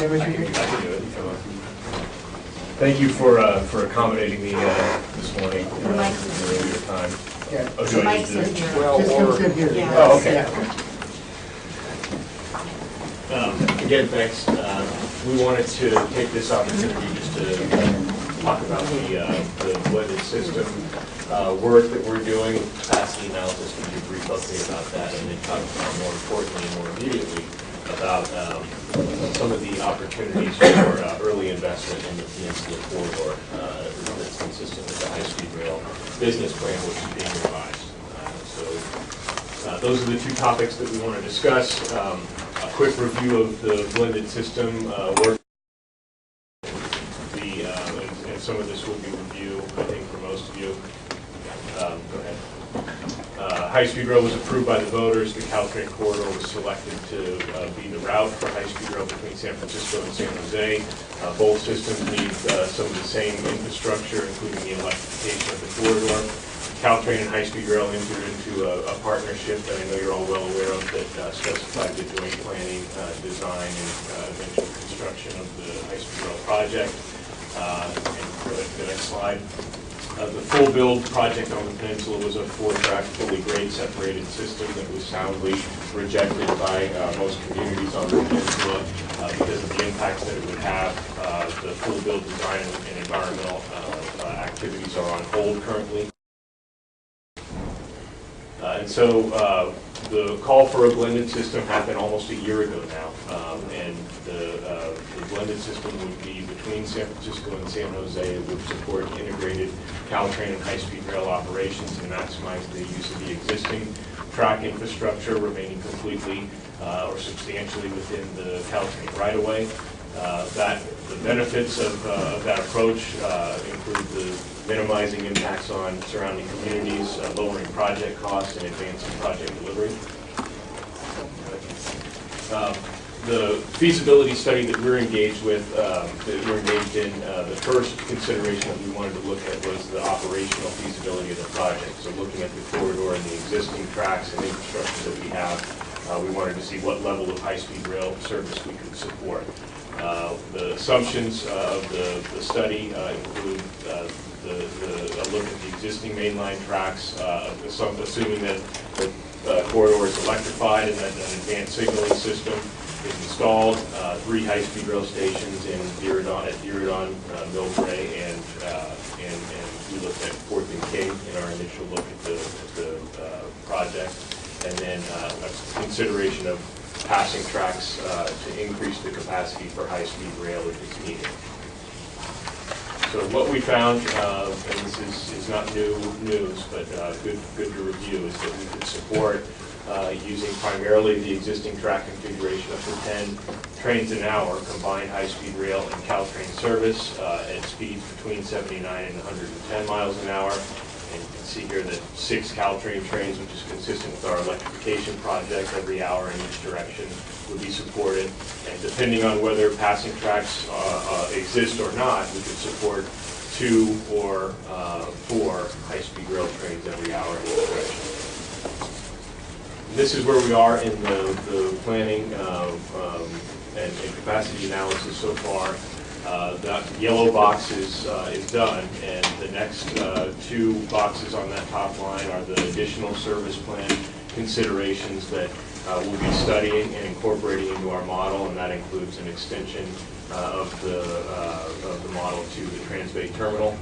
Cameron, I can do it. Thank you for accommodating me this morning during your time. Yeah. Oh, The do I mic's need in to? here. Well, Just comes in here. Yeah. Oh, okay. Yeah. Again, thanks. We wanted to take this opportunity just to talk about the blended system work that we're doing, capacity analysis, give you a brief update about that, and then talk about, more importantly and more immediately, about some of the opportunities for early investment in the Peninsula Corridor that's consistent with the high-speed rail business plan, which is being revised. So those are the two topics that we want to discuss. A quick review of the blended system work. And some of this will be review, I think, for most of you. Go ahead. High-speed rail was approved by the voters. The Caltrain corridor was selected to be the route for high-speed rail between San Francisco and San Jose. Both systems need some of the same infrastructure, including the electrification of the corridor. Caltrain and high-speed rail entered into a partnership that I know you're all well aware of that specified the joint planning, design, and eventual construction of the high-speed rail project. And go ahead to the next slide. The full build project on the peninsula was a 4-track, fully grade separated system that was soundly rejected by most communities on the peninsula because of the impacts that it would have. The full build design and environmental activities are on hold currently. And so the call for a blended system happened almost a year ago now, and the blended system would be between San Francisco and San Jose. It would support integrated Caltrain and high-speed rail operations and maximize the use of the existing track infrastructure, remaining completely or substantially within the Caltrain right-of-way. The benefits of that approach include the minimizing impacts on surrounding communities, lowering project costs, and advancing project delivery. The feasibility study that we're engaged with, the first consideration that we wanted to look at was the operational feasibility of the project. So looking at the corridor and the existing tracks and infrastructure that we have, we wanted to see what level of high-speed rail service we could support. The assumptions of the study include a look at the existing mainline tracks, assuming that the corridor is electrified and that an advanced signaling system is installed, 3 high-speed rail stations in Diridon, Millbrae, and we looked at 4th and King in our initial look at the project, and then a consideration of passing tracks to increase the capacity for high-speed rail if it's needed. So what we found, and this is not new news, but good to review, is that we could support using primarily the existing track configuration up to 10 trains an hour, combined high-speed rail and Caltrain service at speeds between 79 and 110 miles an hour. And you can see here that 6 Caltrain trains, which is consistent with our electrification project, every hour in each direction would be supported. And depending on whether passing tracks exist or not, we could support 2 or 4 high-speed rail trains every hour in each direction. This is where we are in the planning and capacity analysis so far. That yellow box is done, and the next 2 boxes on that top line are the additional service plan considerations that we'll be studying and incorporating into our model, and that includes an extension of the model to the Transbay Terminal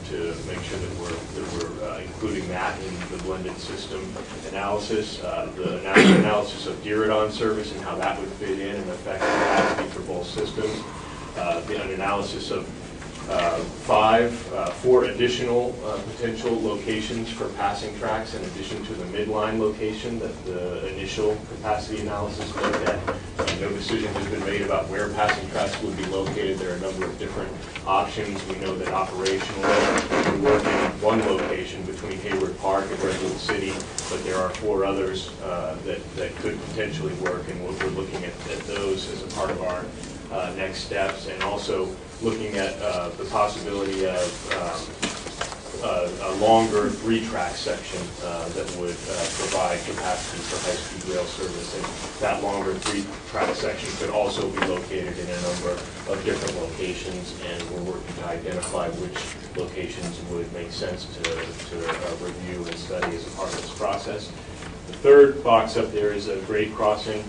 to make sure that we're including that in the blended system analysis. The analysis of Diridon service and how that would fit in and affect capacity for both systems. An analysis of 4 additional potential locations for passing tracks in addition to the midline location that the initial capacity analysis looked at. No decision has been made about where passing tracks would be located. There are a number of different options. We know that operationally we work in one location between Hayward Park and Redwood City, but there are 4 others that could potentially work, and we're looking at those as a part of our next steps, and also looking at the possibility of a longer 3-track section that would provide capacity for high-speed rail service. And that longer 3-track section could also be located in a number of different locations, and we're working to identify which locations would make sense to review and study as a part of this process. The third box up there is a grade crossing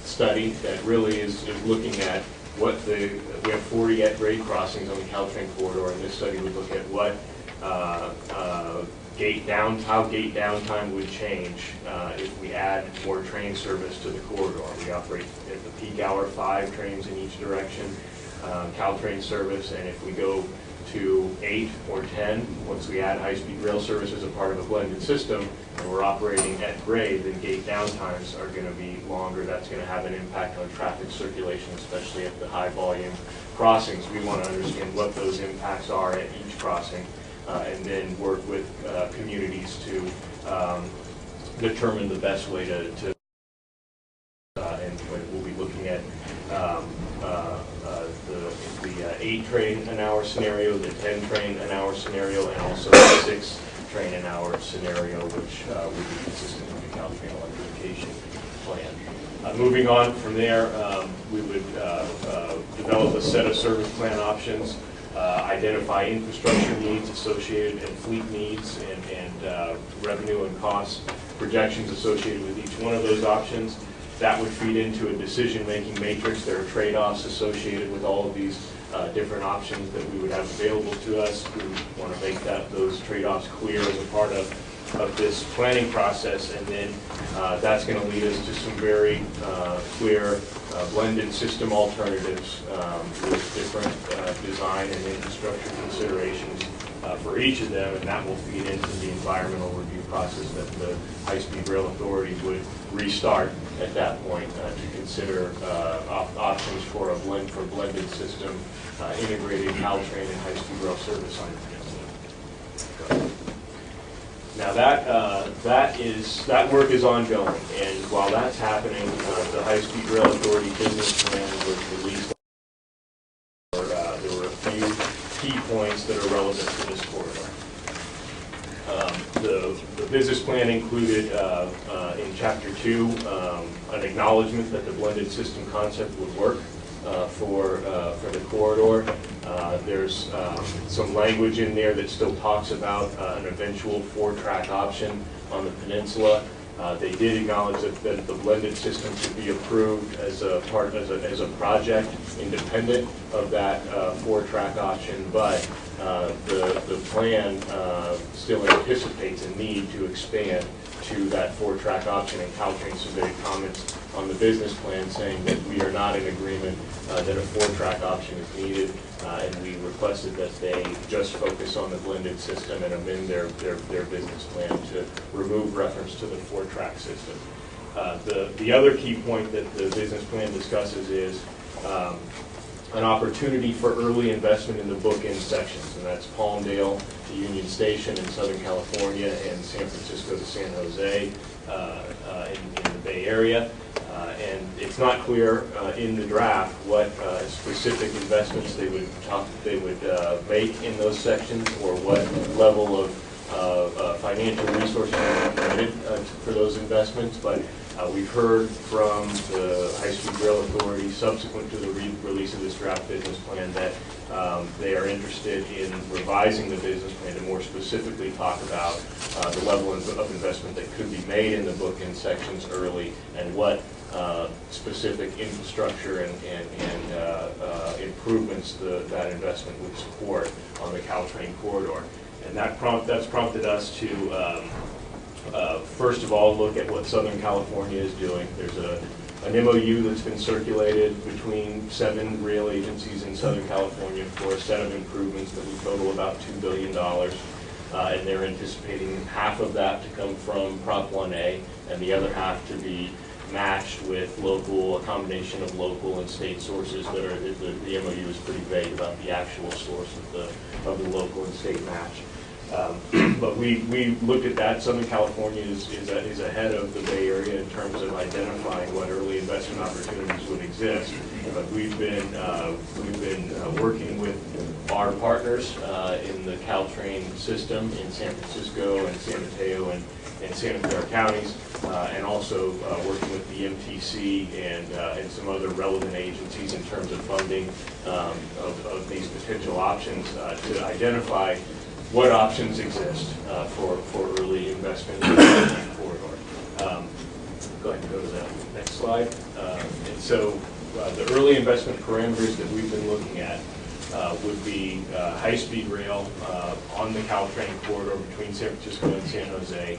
study that really is looking at what we have 40 grade crossings on the Caltrain corridor, and this study would look at what how gate downtime would change if we add more train service to the corridor. We operate at the peak hour 5 trains in each direction, Caltrain service, and if we go to 8 or 10, once we add high-speed rail service as a part of a blended system, and we're operating at grade, then gate downtimes are going to be longer. That's going to have an impact on traffic circulation, especially at the high-volume crossings. We want to understand what those impacts are at each crossing, and then work with communities to determine the best way to and we'll be looking at the 8 train an hour scenario, the 10 train an hour scenario, and also the 6 train an hour scenario, which would be consistent with the Caltrain electrification plan. Moving on from there, we would develop a set of service plan options, identify infrastructure needs associated and fleet needs, and revenue and cost projections associated with each one of those options. That would feed into a decision-making matrix. There are trade-offs associated with all of these different options that we would have available to us. We want to make those trade-offs clear as a part of this planning process, and then that's going to lead us to some very clear blended system alternatives with different design and infrastructure considerations for each of them, and that will feed into the environmental review process that the High-Speed Rail Authority would restart at that point to consider options for a blended system, integrated Caltrain and high-speed rail service on the peninsula. Now that work is ongoing, and while that's happening, the High-Speed Rail Authority business plan was released. There were a few key points that are relevant to this corridor. The business plan included in Chapter 2 an acknowledgement that the blended system concept would work for the corridor. There's some language in there that still talks about an eventual 4-track option on the peninsula. They did acknowledge that the blended system could be approved as a project independent of that 4-track option, but the plan still anticipates a need to expand to that 4-track option, and Caltrain submitted comments on the business plan saying that we are not in agreement that a 4-track option is needed, and we requested that they just focus on the blended system and amend their business plan to remove reference to the 4-track system. The other key point that the business plan discusses is an opportunity for early investment in the bookend sections, and that's Palmdale to Union Station in Southern California and San Francisco to San Jose in the Bay Area. And it's not clear in the draft what specific investments they would make in those sections, or what level of financial resources are committed for those investments. But we've heard from the High-Speed Rail Authority subsequent to the release of this draft business plan that they are interested in revising the business plan to more specifically talk about the level of investment that could be made in the bookend sections early, and what specific infrastructure and improvements that investment would support on the Caltrain corridor. And that's prompted us to first of all look at what Southern California is doing. There's an MOU that's been circulated between 7 rail agencies in Southern California for a set of improvements that would total about $2 billion. And they're anticipating half of that to come from Prop 1A, and the other half to be matched with a combination of local and state sources that are, the MOU is pretty vague about the actual source of the local and state match. But we looked at that. Southern California is ahead of the Bay Area in terms of identifying what early investment opportunities would exist. But we've been working with our partners in the Caltrain system in San Francisco and San Mateo and Santa Clara counties, and also working with the MTC and some other relevant agencies in terms of funding of these potential options to identify what options exist for early investment in the corridor. Go ahead and go to the next slide. And so the early investment parameters that we've been looking at would be high-speed rail on the Caltrain corridor between San Francisco and San Jose,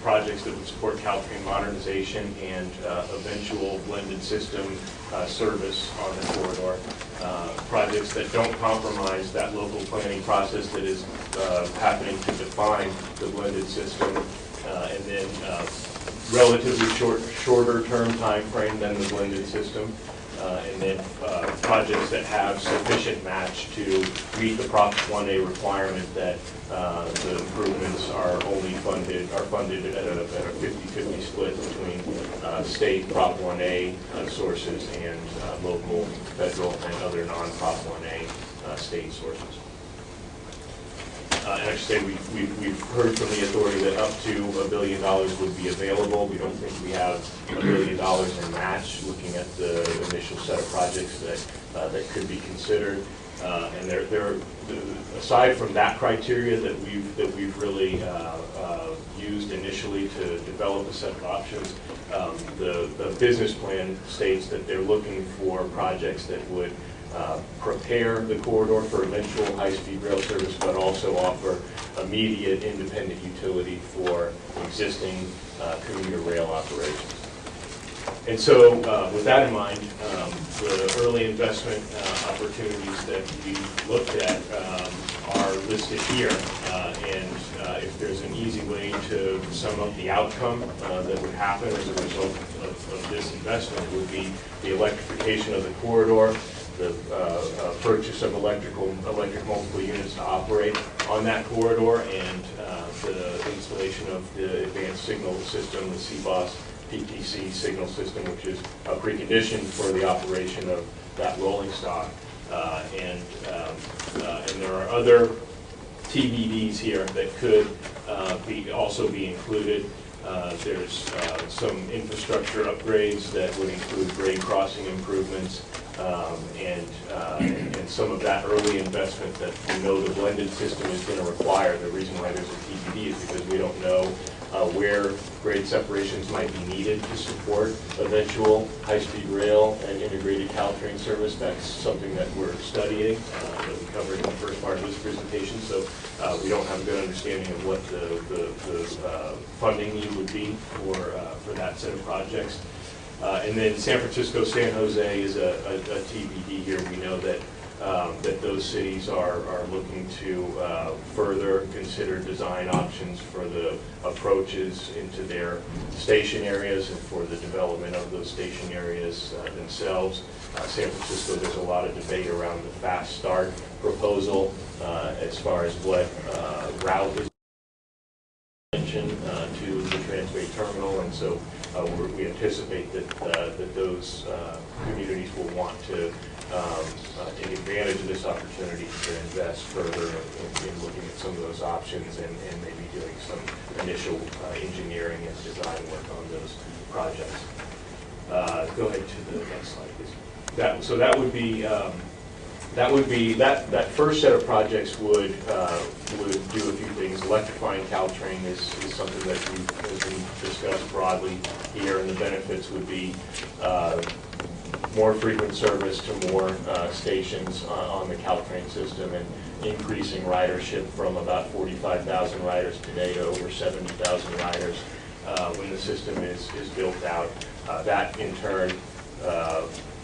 projects that would support Caltrain modernization and eventual blended system service on the corridor, projects that don't compromise that local planning process that is happening to define the blended system, and then relatively shorter term time frame than the blended system, and then projects that have sufficient match to meet the Prop 1A requirement that the improvements are funded at a 50-50 split between state Prop 1A sources and local, federal, and other non-Prop 1A state sources. And I should say we've heard from the authority that up to $1 billion would be available. We don't think we have $1 billion in match, looking at the initial set of projects that could be considered. And there, aside from that criteria that we've really used initially to develop a set of options, the business plan states that they're looking for projects that would prepare the corridor for eventual high-speed rail service, but also offer immediate independent utility for existing commuter rail operations. And so with that in mind, the early investment opportunities that we looked at are listed here. And if there's an easy way to sum up the outcome that would happen as a result of this investment, it would be the electrification of the corridor, the purchase of electric multiple units to operate on that corridor, and the installation of the advanced signal system, the CBOS PTC signal system, which is a precondition for the operation of that rolling stock. And there are other TBDs here that could also be included. There's some infrastructure upgrades that would include grade crossing improvements, and some of that early investment that we know the blended system is going to require. The reason why there's a TBD is because we don't know where grade separations might be needed to support eventual high-speed rail and integrated Caltrain service. That's something that we're studying, that we covered in the first part of this presentation. So we don't have a good understanding of what the funding need would be for that set of projects. And then San Francisco, San Jose is a TBD here. We know that those cities are looking to further consider design options for the approaches into their station areas and for the development of those station areas themselves. San Francisco, there's a lot of debate around the fast start proposal as far as what route is to the Transway terminal, and so we anticipate that those communities will want to take advantage of this opportunity to invest further in looking at some of those options and maybe doing some initial engineering and design work on those projects. Go ahead to the next slide, please. So that would be that first set of projects would do a few things. Electrifying Caltrain is something that has been discussed broadly here, and the benefits would be more frequent service to more stations on the Caltrain system, and increasing ridership from about 45,000 riders today to over 70,000 riders when the system is built out. That in turn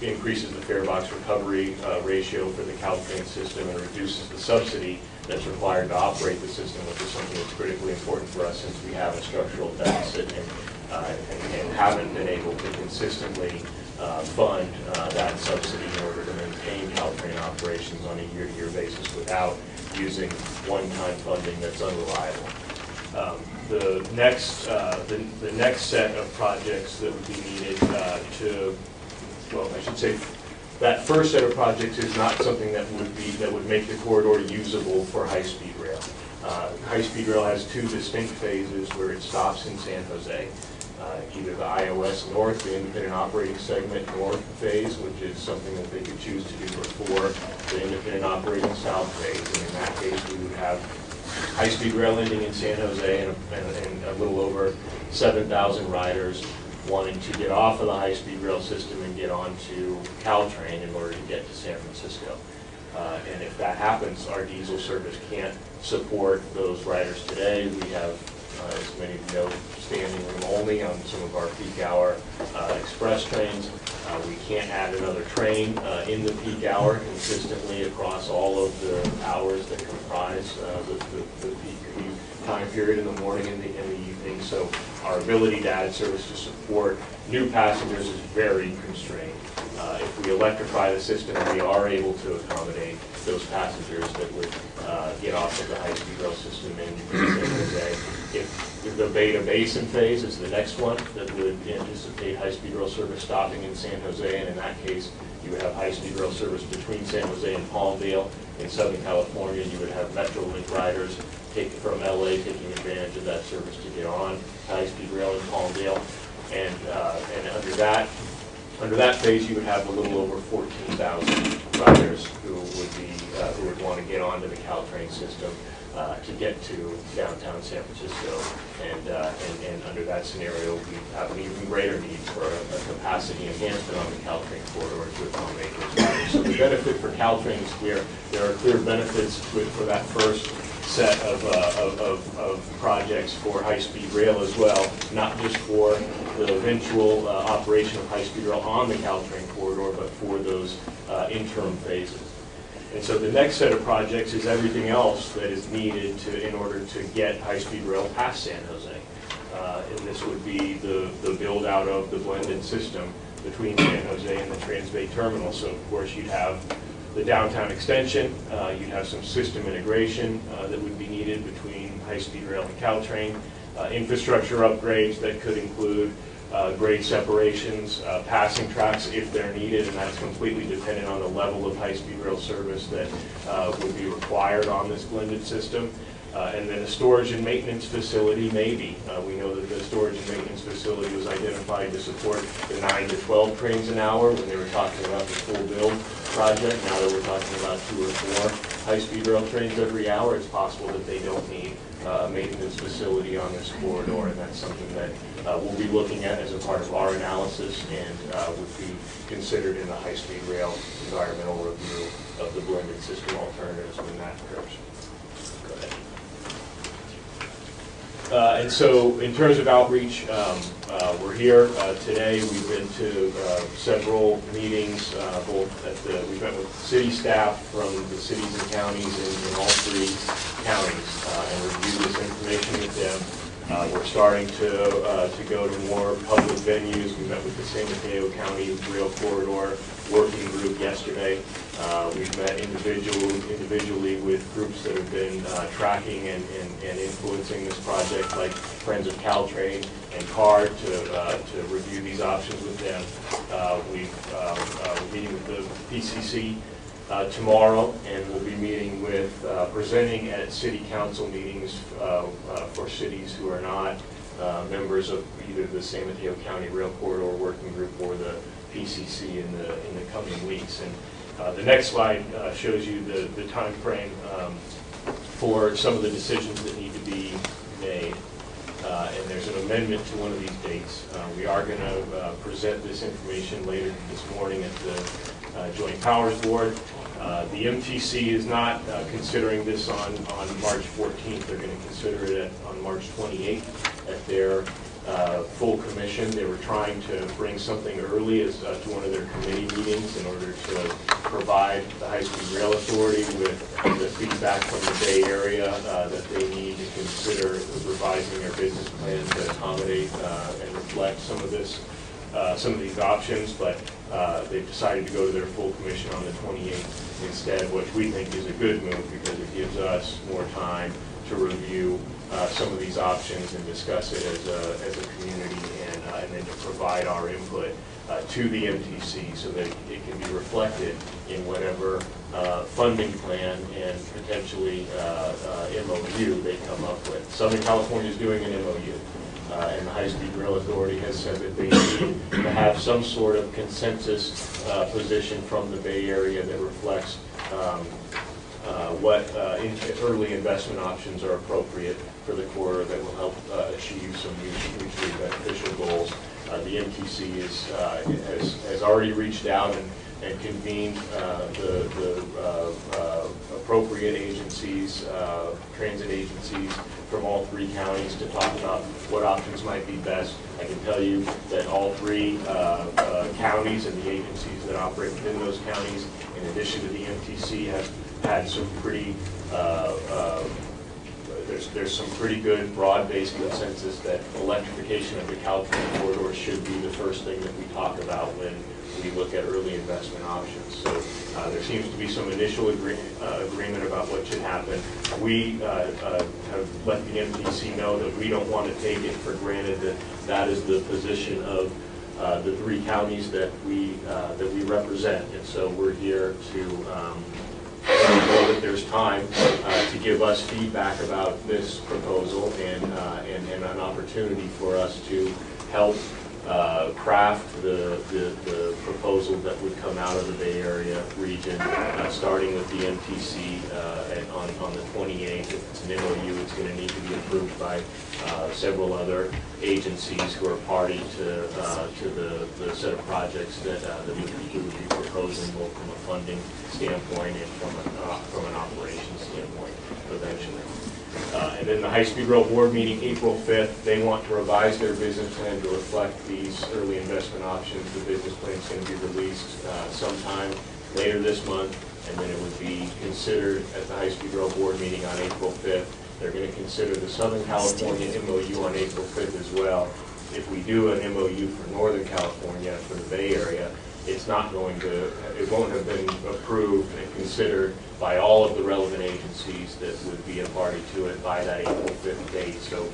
increases the fare box recovery ratio for the Caltrain system and reduces the subsidy that's required to operate the system, which is something that's critically important for us since we have a structural deficit and haven't been able to consistently fund that subsidy in order to maintain Caltrain operations on a year-to-year basis without using one-time funding that's unreliable. The next set of projects that would be needed well, I should say, that first set of projects is not something that would make the corridor usable for high-speed rail. High-speed rail has two distinct phases where it stops in San Jose. Either the iOS North, the independent operating segment North phase, which is something that they could choose to do before the independent operating South phase. And in that case, we would have high-speed rail ending in San Jose and a little over 7,000 riders wanting to get off of the high-speed rail system and get onto Caltrain in order to get to San Francisco. And if that happens, our diesel service can't support those riders today. We have, as many of you know, standing room only on some of our peak hour express trains. We can't add another train in the peak hour consistently across all of the hours that comprise the peak time period in the morning and the evening. So our ability to add service to support new passengers is very constrained. If we electrify the system, we are able to accommodate those passengers that would get off of the high-speed rail system in San Jose. If the Beta Basin phase is the next one that would anticipate high-speed rail service stopping in San Jose, and in that case, you would have high-speed rail service between San Jose and Palmdale. In Southern California, you would have Metrolink riders from LA taking advantage of that service to get on high-speed rail in Palmdale. And under that phase, you would have a little over 14,000 riders who would want to get onto the Caltrain system to get to downtown San Francisco. And under that scenario, we have an even greater need for a capacity enhancement on the Caltrain corridor to accommodate those riders. So the benefit for Caltrain is clear. There are clear benefits for that first set of projects for high-speed rail as well, not just for the eventual operation of high-speed rail on the Caltrain corridor, but for those interim phases. And so the next set of projects is everything else that is needed in order to get high-speed rail past San Jose. And this would be the build-out of the blended system between San Jose and the Transbay Terminal. So, of course, you'd have the downtown extension, you'd have some system integration that would be needed between high-speed rail and Caltrain, infrastructure upgrades that could include grade separations, passing tracks if they're needed, and that's completely dependent on the level of high-speed rail service that would be required on this blended system. And then a storage and maintenance facility, maybe. We know that the storage and maintenance facility was identified to support the 9 to 12 trains an hour when they were talking about the full build project. Now that we're talking about 2 or 4 high-speed rail trains every hour, it's possible that they don't need a maintenance facility on this corridor, and that's something that we'll be looking at as a part of our analysis and would be considered in the high-speed rail environmental review of the blended system alternatives when that occurs. Go ahead. And so in terms of outreach, we're here today. We've been to several meetings, we've met with city staff from the cities and counties in all 3 counties and reviewed this information with them. We're starting to go to more public venues. We met with the San Mateo County Rail Corridor Working Group yesterday. We've met individually with groups that have been tracking and influencing this project, like Friends of Caltrain and CARD, to review these options with them. We're meeting with the PCC tomorrow, and we'll be meeting with, presenting at city council meetings for cities who are not members of either the San Mateo County Rail Corridor Working Group or the PCC in the coming weeks. And the next slide shows you the time frame for some of the decisions that need to be made. And there's an amendment to one of these dates. We are going to present this information later this morning at the Joint Powers Board. The MTC is not considering this on March 14th. They're going to consider it on March 28th at their full commission. They were trying to bring something early as to one of their committee meetings in order to provide the High-Speed Rail Authority with the feedback from the Bay Area that they need to consider revising their business plan to accommodate and reflect some of this some of these options, but they've decided to go to their full commission on the 28th instead, which we think is a good move because it gives us more time to review some of these options and discuss it as a community, and then to provide our input to the MTC so that it can be reflected in whatever funding plan and potentially MOU they come up with. Southern California is doing an MOU, and the High-Speed Rail Authority has said that they need to have some sort of consensus position from the Bay Area that reflects what early investment options are appropriate for the corridor that will help achieve some mutually beneficial goals. The MTC has already reached out and convened the appropriate agencies, transit agencies from all three counties to talk about what options might be best. I can tell you that all three counties and the agencies that operate within those counties, in addition to the MTC, have had some pretty there's some pretty good broad-based consensus that electrification of the Caltrain corridor should be the first thing that we talk about when we look at early investment options. So there seems to be some initial agreement about what should happen. We have let the MTC know that we don't want to take it for granted that that is the position of the three counties that we represent, and so we're here to know that there's time to give us feedback about this proposal and an opportunity for us to help craft the proposal that would come out of the Bay Area region, starting with the MTC on the 28th. If it's an MOU, it's going to need to be approved by several other agencies who are party to the set of projects that we would be proposing, both from a funding standpoint and from an operations standpoint eventually. And then the High-Speed Rail Board meeting April 5th, they want to revise their business plan to reflect these early investment options. The business plan is going to be released sometime later this month, and then it would be considered at the High-Speed Rail Board meeting on April 5th. They're going to consider the Southern California MOU on April 5th as well. If we do an MOU for Northern California, for the Bay Area, it's not going to, it won't have been approved and considered by all of the relevant agencies that would be a party to it by that April 5th date. So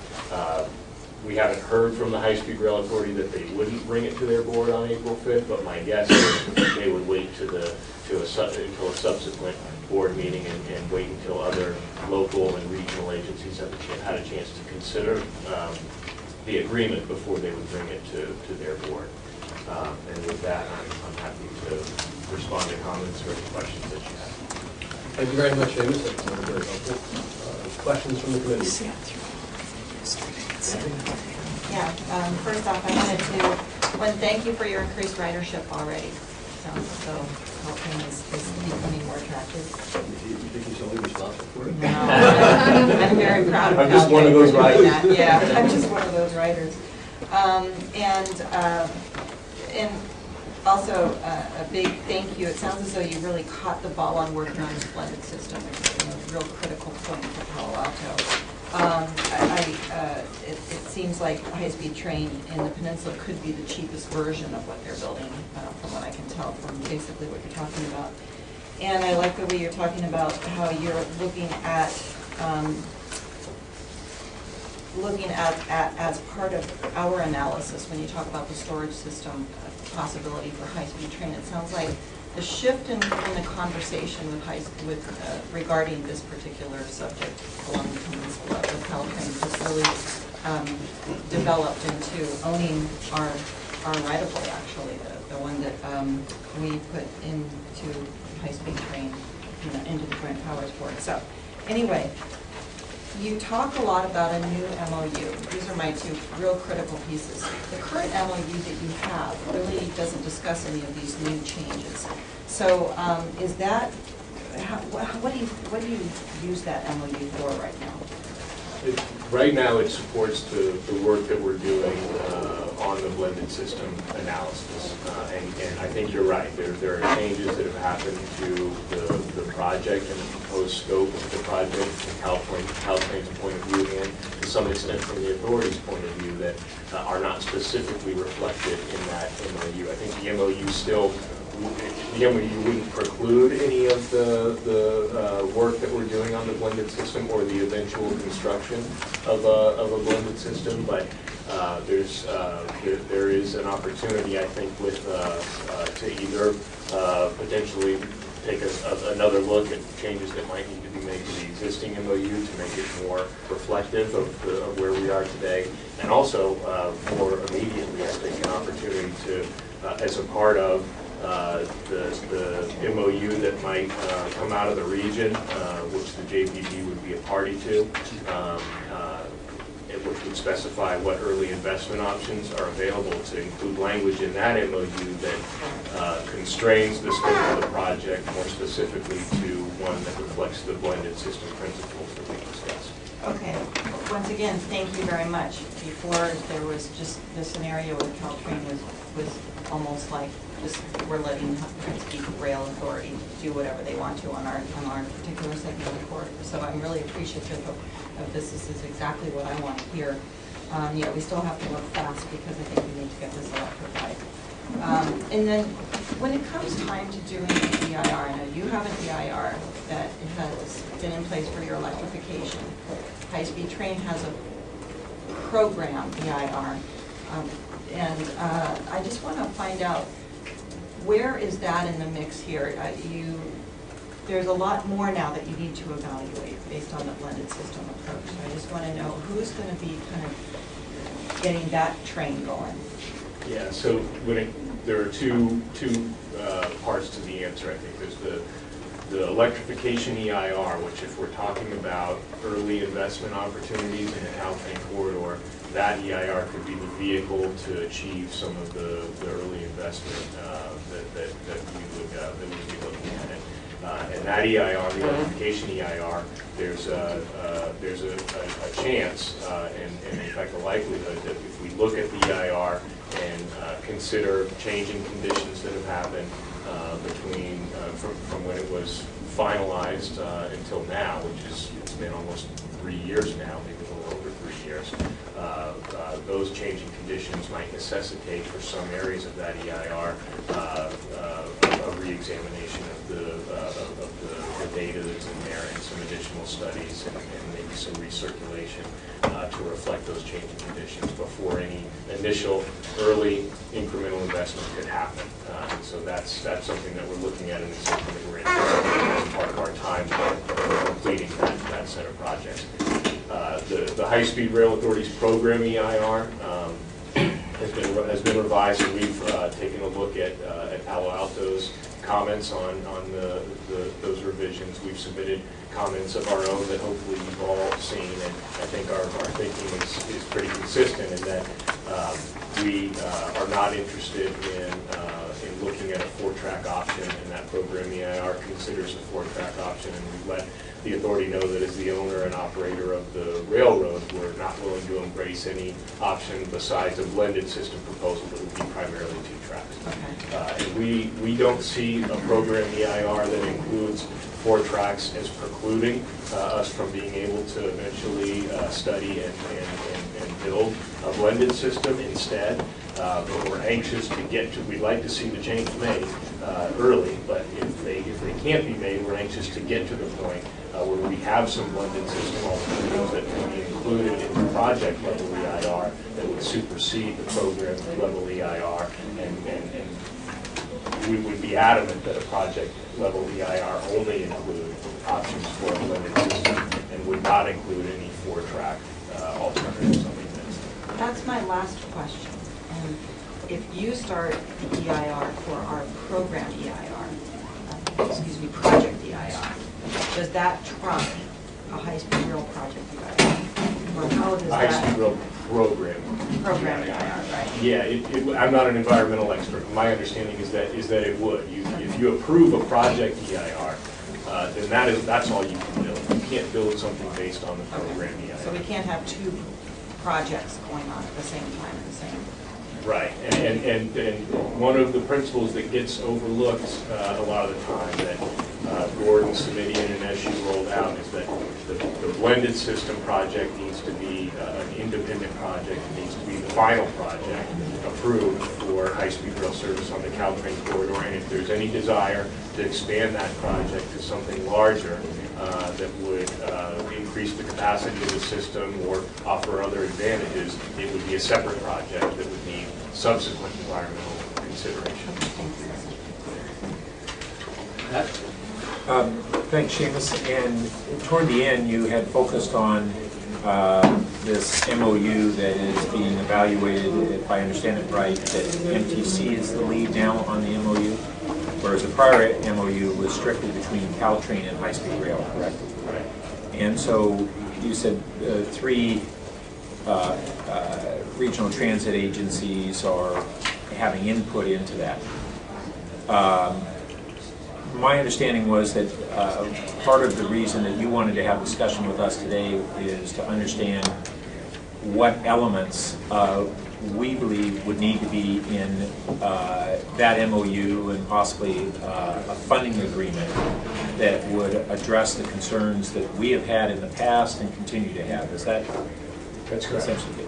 we haven't heard from the High-Speed Rail Authority that they wouldn't bring it to their board on April 5th, but my guess is they would wait until a subsequent board meeting and wait until other local and regional agencies have had a chance to consider the agreement before they would bring it to their board. And with that, I'm happy to respond to comments or any questions that you have. Thank you very much, Seamus. That's very helpful. Questions from the committee? Yeah, first off, I wanted to thank you for your increased ridership already. So Caltrain is becoming more attractive. You think he's only responsible for it? No, I'm very proud of I'm just one of those riders. Yeah, I'm just one of those riders. And also a big thank you. It sounds as though you really caught the ball on working on this blended system. It's a real critical point for Palo Alto. It seems like a high-speed train in the peninsula could be the cheapest version of what they're building, from what I can tell from basically what you're talking about. And I like the way you're talking about how you're looking at as part of our analysis when you talk about the storage system possibility for high-speed train. It sounds like the shift in the conversation regarding this particular subject along the peninsula with Caltrain has really developed into owning our right-of-way, actually, the one that we put into high-speed train, into the Joint Powers Board. So anyway, you talk a lot about a new MOU. These are my two real critical pieces. The current MOU that you have really doesn't discuss any of these new changes. So is that, what do you use that MOU for right now? Right now it supports the work that we're doing on the blended system analysis. And I think you're right. There are changes that have happened to the project and the proposed scope of the project from Caltrain's point of view, and to some extent from the authority's point of view, that are not specifically reflected in that MOU. I think the MOU still, the MOU wouldn't preclude any of the work that we're doing on the blended system or the eventual construction of a blended system, but there is an opportunity, I think, with to either potentially take another look at changes that might need to be made to the existing MOU to make it more reflective of where we are today, and also more immediately, I think, an opportunity to, as a part of the MOU that might come out of the region, which the JPP would be a party to, which would specify what early investment options are available, to include language in that MOU that constrains the scope of the project more specifically to one that reflects the blended system principles that we discussed. Okay. Once again, thank you very much. Before, there was just the scenario with Caltrain was almost like just we're letting the rail authority do whatever they want to on our particular segment of the corridor. So I'm really appreciative of this. This is exactly what I want to hear. Yet we still have to work fast because I think we need to get this electrified. And then when it comes time to doing the EIR, I know you have an EIR that has been in place for your electrification. High-speed train has a program EIR. And I just want to find out, where is that in the mix here? There's a lot more now that you need to evaluate based on the blended system approach. So I just want to know who's going to be kind of getting that train going. Yeah, so there are two parts to the answer, I think. There's the electrification EIR, which, if we're talking about early investment opportunities in a Caltrain corridor, that EIR could be the vehicle to achieve some of the early investment that we would be looking at. And that EIR, the electrification EIR, there's a chance, and in fact a likelihood, that if we look at the EIR and consider changing conditions that have happened between from when it was finalized until now, which is, it's been almost 3 years now, maybe a little over 3 years. Those changing conditions might necessitate for some areas of that EIR a re-examination of the data that's in there, and some additional studies and maybe some recirculation to reflect those changing conditions before any initial early incremental investment could happen. So that's something that we're looking at, and it's something that we're interested in as part of our time completing that set of projects. The High-Speed Rail Authority's program EIR has been revised, and we've taken a look at Palo Alto's comments on those revisions. We've submitted comments of our own that hopefully you've all seen, and I think our thinking is pretty consistent in that we are not interested in looking at a 4-track option, and that program EIR considers a 4-track option, and we've let the authority know that as the owner and operator of the railroad, we're not willing to embrace any option besides a blended system proposal that would be primarily 2 tracks. Okay. And we don't see a program EIR that includes 4 tracks as precluding us from being able to eventually study and build a blended system instead. But we're anxious to get to, we'd like to see the change made early, but if they can't be made, we're anxious to get to the point where we have some blended system alternatives that can be included in the project level EIR that would supersede the program level EIR, and we would be adamant that a project level EIR only include options for a blended system and would not include any 4-track alternatives on the list. That's my last question. And if you start the EIR for our program EIR, project EIR, does that trump a high-speed rail project EIR? Or how does that? High-speed rail program. Program EIR, right? Yeah, I'm not an environmental expert. My understanding is that it would. If you approve a project EIR, then that's all you can build. You can't build something based on the program EIR. So we can't have 2 projects going on at the same time in the same Right, and one of the principles that gets overlooked a lot of the time that Gordon submitted and as she rolled out is that the blended system project needs to be an independent project. It needs to be the final project approved for high-speed rail service on the Caltrain corridor. And if there's any desire to expand that project to something larger that would increase the capacity of the system or offer other advantages, it would be a separate project that would need subsequent environmental consideration. Thanks, Seamus. And toward the end, you had focused on this MOU that is being evaluated, if I understand it right, that MTC is the lead now on the MOU, whereas the prior MOU was strictly between Caltrain and high-speed rail, correct? Right. And so you said three regional transit agencies are having input into that. My understanding was that part of the reason that you wanted to have discussion with us today is to understand what elements we believe would need to be in that MOU and possibly a funding agreement that would address the concerns that we have had in the past and continue to have. Is that? That's correct. Essentially.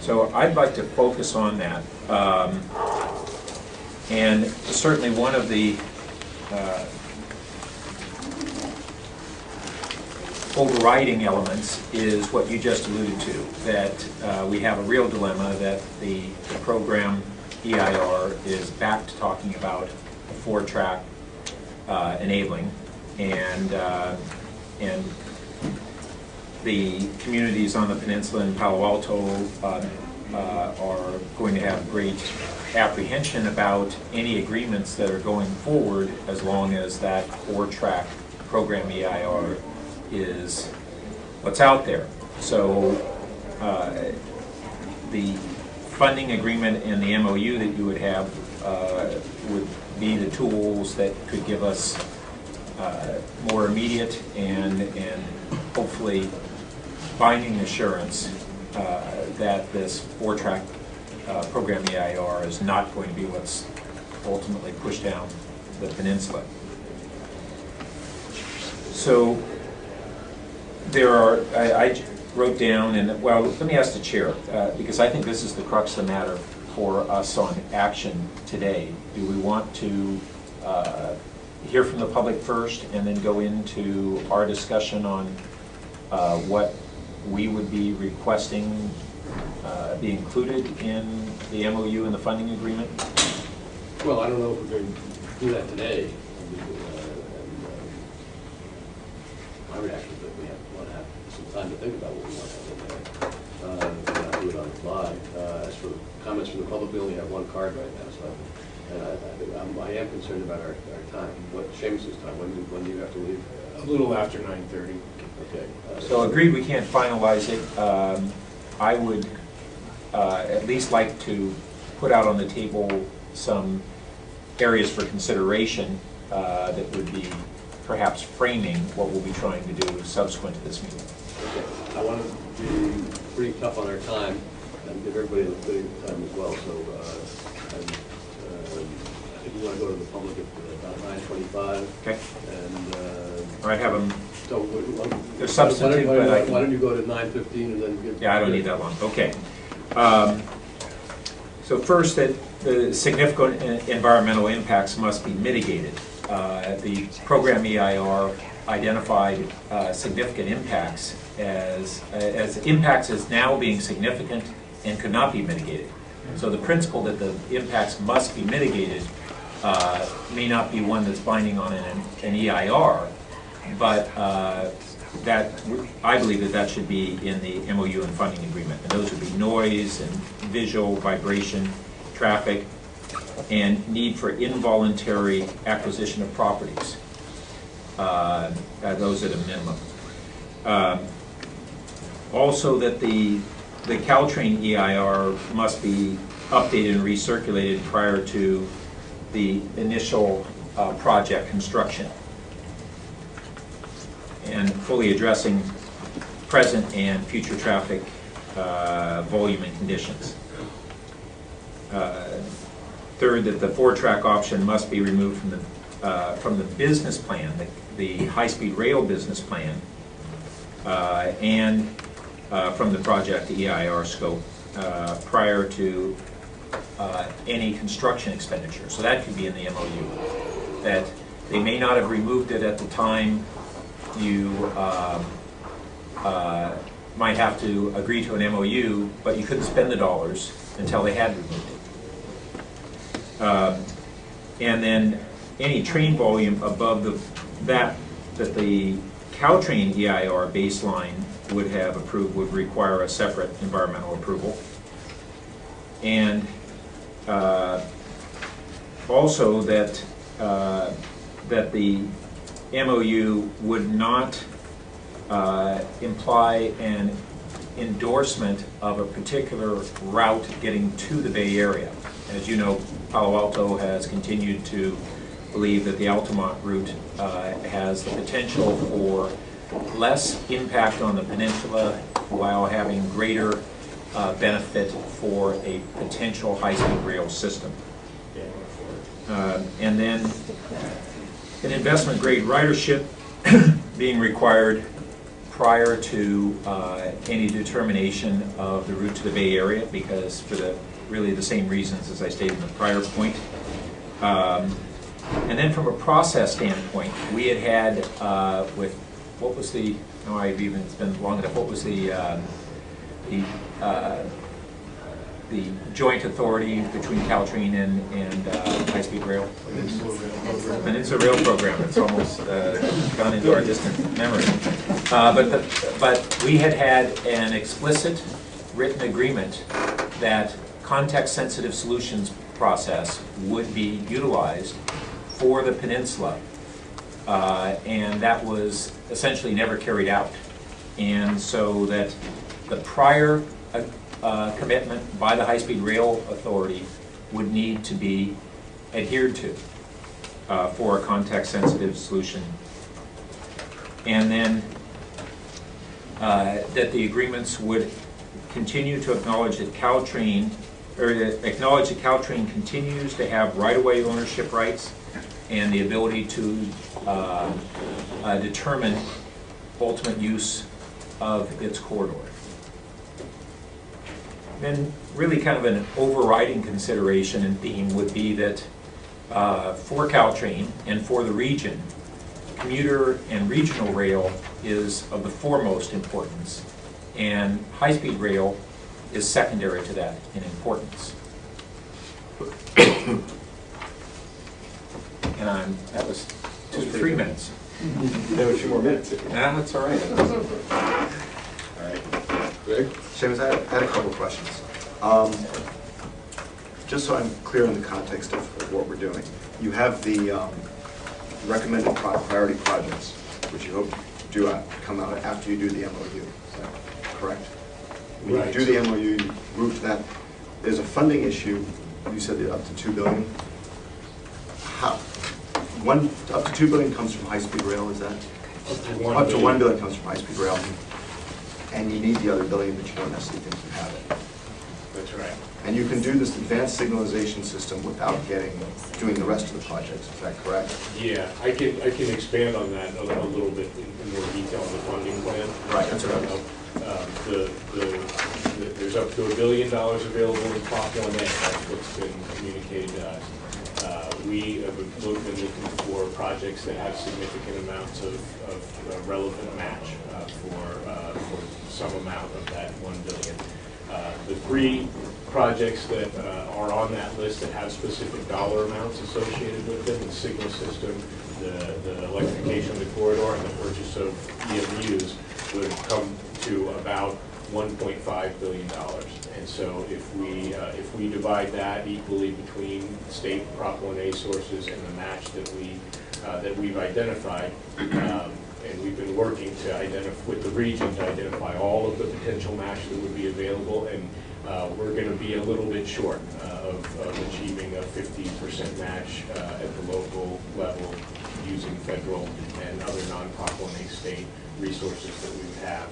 So I'd like to focus on that. And certainly one of the overriding elements is what you just alluded to, that we have a real dilemma that the program EIR is back to talking about a four-track enabling, and the communities on the peninsula in Palo Alto are going to have great apprehension about any agreements that are going forward as long as that four-track program EIR is what's out there. So the funding agreement and the MOU that you would have would be the tools that could give us more immediate and hopefully binding assurance that this four-track program EIR is not going to be what's ultimately pushed down the peninsula. So there are, I wrote down, and well, let me ask the chair, because I think this is the crux of the matter for us on action today. Do we want to hear from the public first and then go into our discussion on what we would be requesting be included in the MOU and the funding agreement? Well, I don't know if we're going to do that today. My reaction is that we want to have some time to think about what we want to have in there. Not do it on the fly. As for comments from the public, we only have one card right now, so I am concerned about our time. What Seamus's time? When do you have to leave? A little after 9:30. Okay. So agreed, we can't finalize it. I would at least like to put out on the table some areas for consideration that would be perhaps framing what we'll be trying to do subsequent to this meeting. Okay. I want to be pretty tough on our time and give everybody a little bit of time as well. So I think we want to go to the public at about 9:25. Okay. And All right, have them. so They're substantive, but I can- why don't you go to 9:15 and then give? Yeah, I don't need that long. Okay. So first, that the significant environmental impacts must be mitigated. The program EIR identified significant impacts as impacts as now being significant and could not be mitigated. So the principle that the impacts must be mitigated may not be one that's binding on an EIR, but that I believe that should be in the MOU and funding agreement. And those would be noise and visual, vibration, traffic, and need for involuntary acquisition of properties. Those at a minimum. Also that the Caltrain EIR must be updated and recirculated prior to the initial project construction, and fully addressing present and future traffic volume and conditions. Third, that the 4-track option must be removed from the business plan, the high-speed rail business plan, and from the project EIR scope prior to any construction expenditure. So that could be in the MOU. That they may not have removed it at the time you might have to agree to an MOU, but you couldn't spend the dollars until they had removed it. And then any train volume above that the Caltrain EIR baseline would have approved would require a separate environmental approval. And also that the MOU would not imply an endorsement of a particular route getting to the Bay Area. As you know, Palo Alto has continued to believe that the Altamont route has the potential for less impact on the peninsula while having greater benefit for a potential high-speed rail system. And then an investment-grade ridership being required prior to any determination of the route to the Bay Area, because for really the same reasons as I stated in the prior point. And then from a process standpoint, we had with, what was the, no, it's been long enough, what was the joint authority between Caltrain and high-speed rail? Peninsula Rail Program. It's almost gone into our distant memory. But we had an explicit written agreement that context-sensitive solutions process would be utilized for the peninsula, and that was essentially never carried out. And so that the prior commitment by the High-Speed Rail Authority would need to be adhered to for a context-sensitive solution. And then that the agreements would continue to acknowledge that Caltrain continues to have right-of-way ownership rights and the ability to determine ultimate use of its corridor. Then really kind of an overriding consideration and theme would be that for Caltrain and for the region, commuter and regional rail is of the foremost importance, and high-speed rail is secondary to that in importance. And that was 2 to 3 minutes. Have a few more minutes. Nah, that's all right. All right. Greg? Seamus, I had a couple of questions. Just so I'm clear in the context of what we're doing, you have the recommended priority projects, which you hope to come out after you do the MOU. Is that correct? When Right. you do the MOU, you move to that. There's a funding issue. You said that up to $2 billion. Up to $2 billion comes from high-speed rail. Is that? Up to $1 billion comes from high-speed rail, and you need the other $1 billion, but you don't necessarily think you have it. That's right. And you can do this advanced signalization system without doing the rest of the projects. Is that correct? Yeah, I can expand on that a little bit in more detail on the funding plan. Right, that's what I was. There's up to $1 billion available in Prop 1A. That's what's been communicated to us. We have been looking for projects that have significant amounts of relevant match for some amount of that $1 billion. The 3 projects that are on that list that have specific dollar amounts associated with them, the signal system, the electrification of the corridor, and the purchase of EMUs would come to about $1.5 billion. And so if we divide that equally between state Prop 1A sources and the match that we've identified, and we've been working to identify with the region to identify all of the potential match that would be available, and we're going to be a little bit short of achieving a 50% match at the local level using federal and other non-Prop 1A state resources that we would have.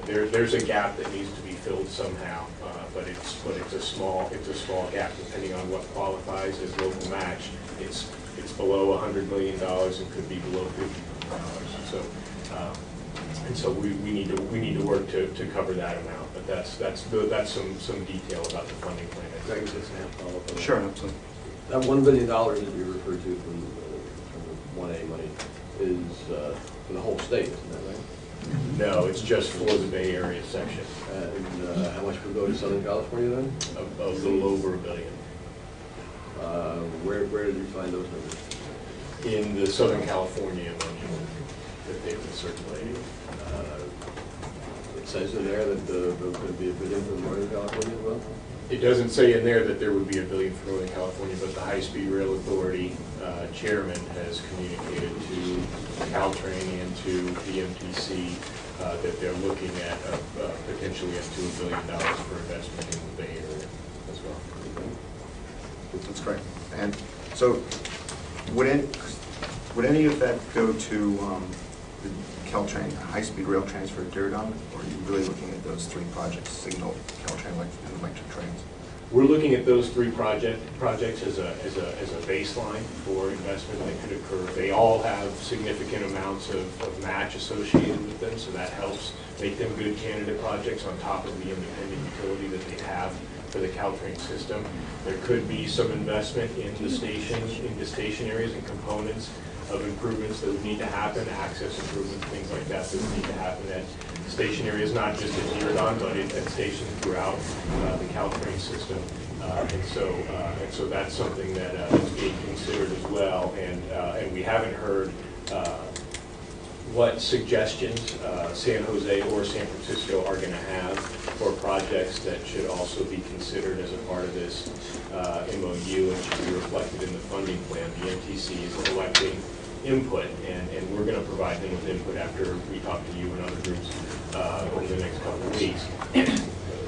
There's a gap that needs to be filled somehow, but it's a small gap depending on what qualifies as local match. It's below $100 million and could be below $50 million. So we need to work to cover that amount. But that's some detail about the funding plan. Greg, just a follow up on that. Sure, absolutely. That $1 billion that you referred to from the 1A money is for the whole state, isn't that right? No, it's just for the Bay Area section. And how much would go to Southern California then? A little over $1 billion. Where did you find those numbers? In the Southern California manual that they've been circulating. It says in there that there's going to be $1 billion for Northern California as well? It doesn't say in there that there would be $1 billion for Northern California, but the High-Speed Rail Authority chairman has communicated to Caltrain and to the MTC that they're looking at potentially up to $1 billion for investment in the Bay Area as well. That's great. And so, would any of that go to the Caltrain high-speed rail transfer Diridon, or are you really looking at those three projects, Signal, Caltrain, and electric trains? We're looking at those three projects as a baseline for investment that could occur. They all have significant amounts of match associated with them, so that helps make them good candidate projects on top of the independent utility that they have for the Caltrain system. There could be some investment in the station areas and components of improvements that would need to happen, access improvements, things like that that would need to happen at station areas, not just at Diridon, but at stations throughout the Caltrain system. And so that's something that is being considered as well. And we haven't heard what suggestions San Jose or San Francisco are going to have for projects that should also be considered as a part of this MOU and should be reflected in the funding plan. The MTC is collecting input, and we're going to provide them with input after we talk to you and other groups over the next couple of weeks.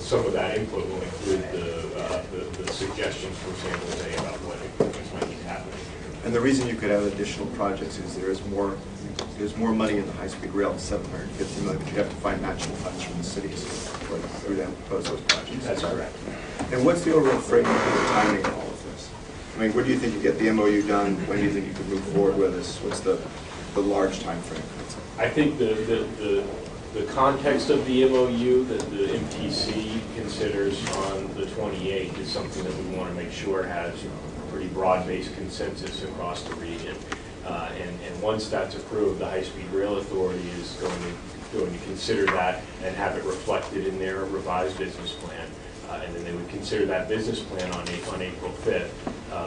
Some of that input will include the suggestions from San Jose about what improvements might need happening. And the reason you could have additional projects is there's more money in the high-speed rail, $750 million, but you have to find matching funds from the cities through them to propose those projects. That's correct. And what's the overall framework of the timing of all of this? I mean, when do you think you get the MOU done? When do you think you could move forward with this? What's the large time frame? I think the context of the MOU that the MTC considers on the 28th is something that we want to make sure has pretty broad-based consensus across the region. And once that's approved, the High-Speed Rail Authority is going to consider that and have it reflected in their revised business plan. And then they would consider that business plan on April 5th.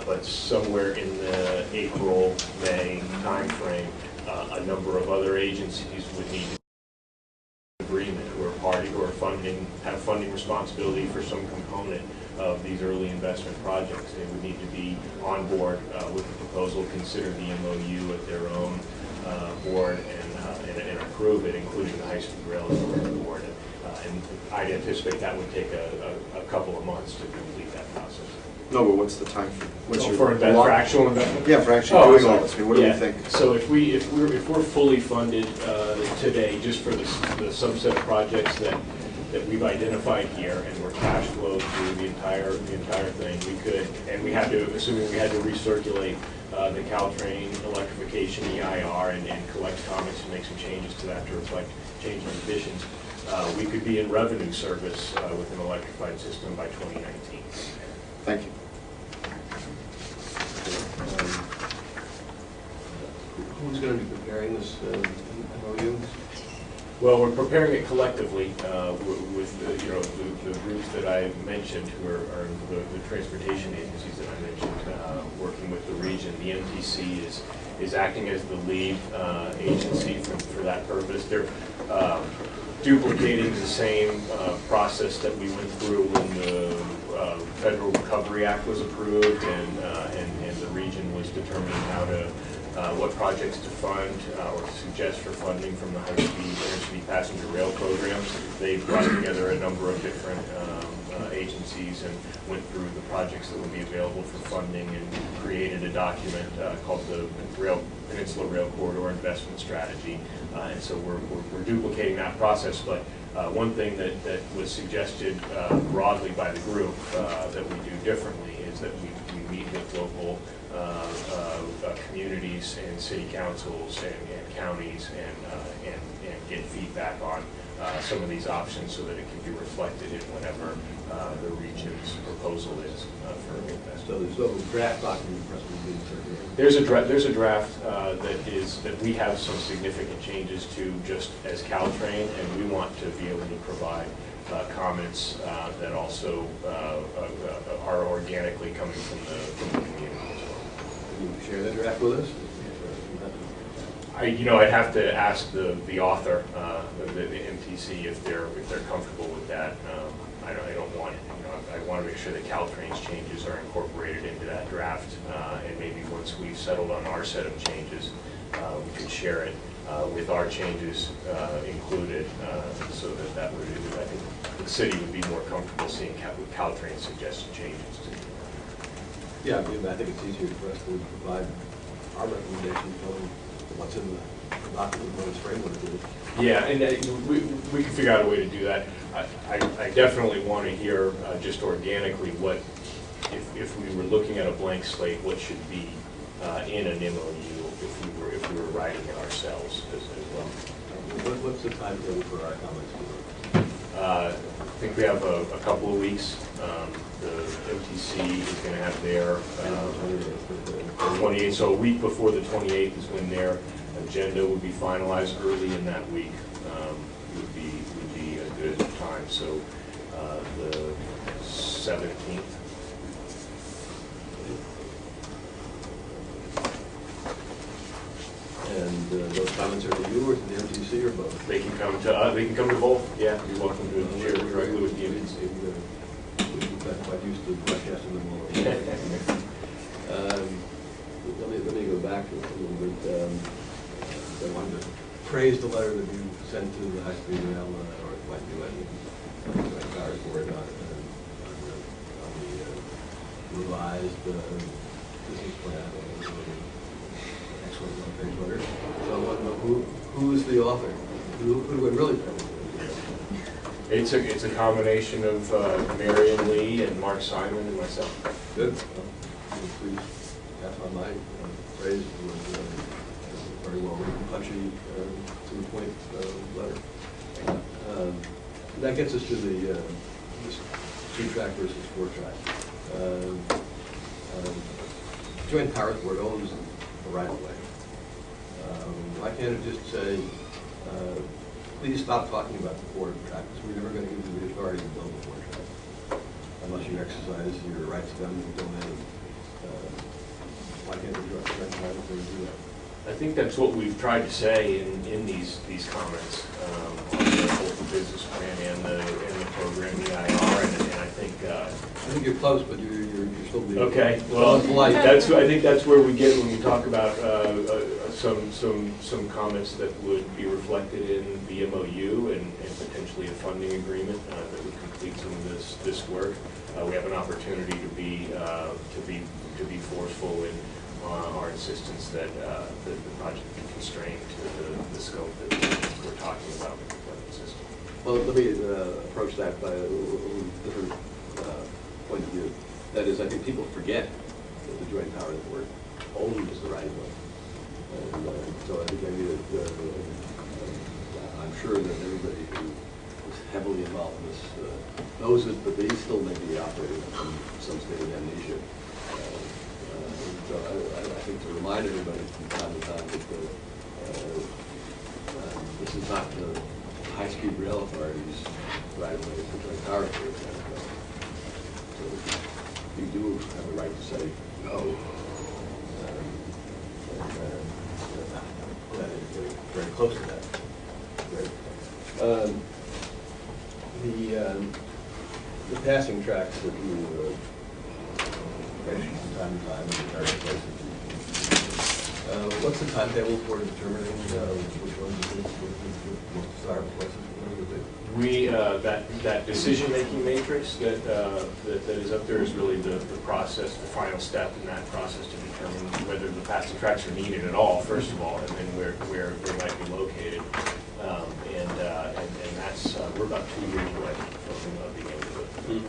But somewhere in the April-May timeframe, a number of other agencies would need to agreement who are party or have funding responsibility for some component of these early investment projects. They would need to be on board with the proposal, consider the MOU at their own board, and approve it, including the High-Speed Rail Authority board. And I'd anticipate that would take a couple of months to complete that process. No, but what's the time frame? For actual investment? Yeah, for actually doing all this. I mean, what do we think? So if we're fully funded today, just for the subset of projects that we've identified here, and we're cash flow through the entire thing, we could, and we had to, assuming we had to recirculate the Caltrain electrification EIR and collect comments and make some changes to that to reflect changing conditions, we could be in revenue service with an electrified system by 2019. Thank you. Who's going to be preparing this MOU? Well, we're preparing it collectively with the groups that I mentioned, who are the transportation agencies that I mentioned, working with the region. The MTC is acting as the lead agency for that purpose. They're duplicating the same process that we went through when the Federal Recovery Act was approved, and the region was determining how to what projects to fund or to suggest for funding from the high-speed intercity passenger rail programs. They brought together a number of different agencies and went through the projects that would be available for funding and created a document called the Peninsula Rail Corridor Investment Strategy. And so we're duplicating that process, but one thing that was suggested broadly by the group that we do differently is that we meet with local communities and city councils and counties and get feedback on some of these options so that it can be reflected in whatever the region's proposal is for investment. So there's no draft document presently being circulated? There's a draft that we have some significant changes to just as Caltrain, and we want to be able to provide comments that also are organically coming from the community as well. Can you share that draft with us? I'd have to ask the author, the MTC, if they're comfortable with that. I don't want, I want to make sure that Caltrain's changes are incorporated into that draft, and maybe once we've settled on our set of changes, we could share it with our changes included, so that would, I think the city would be more comfortable seeing Caltrain's suggested changes. Yeah, I think it's easier for us to provide our recommendations on what's in the document, what its framework is. Yeah, and we can figure out a way to do that. I definitely want to hear just organically what, if we were looking at a blank slate, what should be in an MOU if we were writing it ourselves as well. What's the timetable for our comments? I think we have a couple of weeks. The MTC is going to have their 28th, so a week before the 28th is when their agenda would be finalized. Early in that week would be a good time. So the 17th. And those comments are to you or to the MTC or both? They can come to they can come to both. Yeah, you're welcome to share directly with the MTC. We're quite used to broadcasting them all. Let me go back a little bit. I wanted to praise the letter that you sent to the high-speed rail, or like you and Power Board on the revised business plan. Excellent one-page letter. So I want to know who is the author? Who do we really pay? It's a combination of Marion Lee and Mark Simon and myself. Good. Please pass on my praise. It was very well written, punchy, to the point letter. That gets us to the this 2-track versus 4-track. Joint Powers Board owns the right of way. Why can't it just say, please stop talking about the 4-track, because we're never going to give you the authority to build the 4-track unless you exercise your rights to eminent domain. Why can't the Joint Powers Board do that? I think that's what we've tried to say in these comments on both the business plan and the program EIR, and I think. I think you're close, but you're still being. Okay. Well, I think that's where we get when we talk about some comments that would be reflected in the MOU and potentially a funding agreement that would complete some of this work. We have an opportunity to be forceful in our insistence that the project be constrained to the scope that we're talking about with the funding system. Well, let me approach that by a little different point of view. That is, I think people forget that the Joint Powers Board owns the right of way. And so I think I'm sure that everybody who is heavily involved in this knows it, but they still may be operating from some state of amnesia. So I think to remind everybody from time to time that this is not the high-speed rail authority's right of way for Joint Powers Board. So you do have a right to say no. Very close to that. Right. The passing tracks that you mentioned from time to time in various places, What's the timetable for determining which ones are most desirable places? We, that decision-making matrix that is up there is really the process, the final step in that process to determine whether the passing tracks are needed at all, first of all, and then where they might be located. And that's, we're about 2 years away from being able to do it.